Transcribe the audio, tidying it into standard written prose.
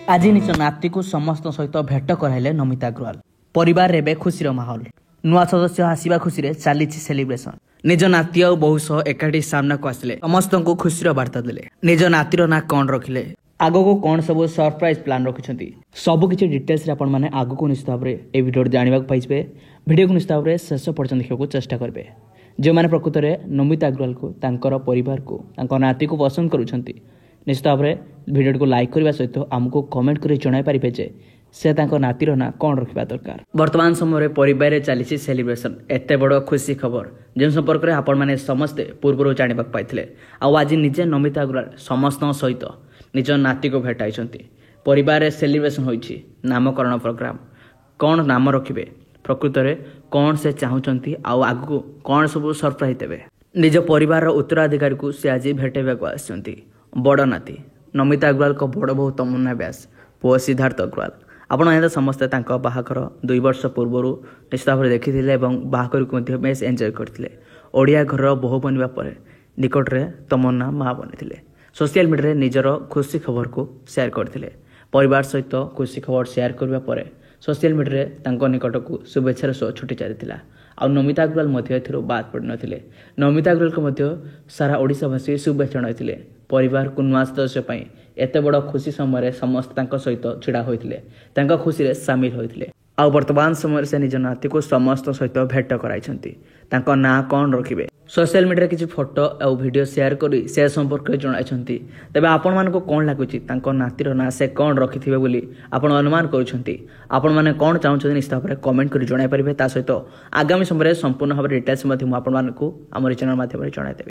आज निज नाती को समस्त सहित भेट कराइले नमिता अग्रवाल। परिवार एवं खुशी माहौल नुआ सदस्य आसवा खुशी चली सेलिब्रेशन। निज नाती और बहु सह एकाठी सामना को आसिले समस्त को खुशी बार्ता देले। निज नातीर ना कौन रखिले आग को कौन सब सरप्राइज प्लान रखिंट सबकि डिटेल्स आग को निश्चित भाव में भिडियो जानवा पाइबे। भिडियो को निश्चित भाव में शेष पर्यटन देखा चेष्टा करेंगे। जो मैंने प्रकृत में नमिता अग्रवाल को तांकर परिवार को नाती को पसंद करुँच निश्चित भाव में भिडियो को लाइक करने सहित आमको कमेंट कर जन पारे जे से नातीर ना कौन रखा दरकार। वर्तमान समय परिवार चली सेलिब्रेशन एत बड़ खुशी खबर जो संपर्क में आपण मैंने समस्ते पूर्व जानवा पाई। आज निजे नमिता अग्रवाल समस्त सहित निज नाती को भेटाई परिवार सेलिब्रेशन होइछि। नामकरण प्रोग्राम कौन नाम रखिबे प्रकृत में कौन से चाहूँगी आग को कौन सब सरप्राइज देवे निज परिवार उत्तराधिकारी को से आज भेटाइबा को आछंती। बड़ नाती नमिता अग्रवाल को बड़ बहु तमन्ना व्यास पुओ सिद्धार्थ अग्रवाल आपण मैंने समस्ते बाहाघर 2 वर्ष पूर्व निश्चित भाव में देखी बाहाघर को बेस एंजॉय करते। ओडिया घर बहु बनवा पर निकट में तमन्ना माँ बनी सोशल मीडिया निजर खुशी खबर को शेयर करते। परिवार सहित खुशी खबर शेयर करने पर सोशल मीडिया निकट को शुभेच्छार सह छुटी चली आ नमिता अग्रवाल बाद पड़ नथिले। नमिता अग्रवाल को सारा ओडिशावासी शुभेच्छा जणाइथिले। परिवार को नुआ सदस्य एत बड़ खुशी समय समस्त सहित छिड़ा होते खुशी में सामिल होते। आ वर्तमान समय से निज नाती को समस्त सहित भेट कराई ना कौन रखिए सोशल मीडिया किसी फोटो और वीडियो शेयर करी से संपर्क में जणाई। तेज आपण मान कौन लगुच नातीर ना से कौन रखिथे बोली आपण अनुमान करुँच। आपण मैंने कौन चाहते निश्चित भाव में कमेंट कर जणाई पारे। सहित आगामी समय संपूर्ण भाव डिटेल्स आम चैनल माध्यम जणाइदेवी।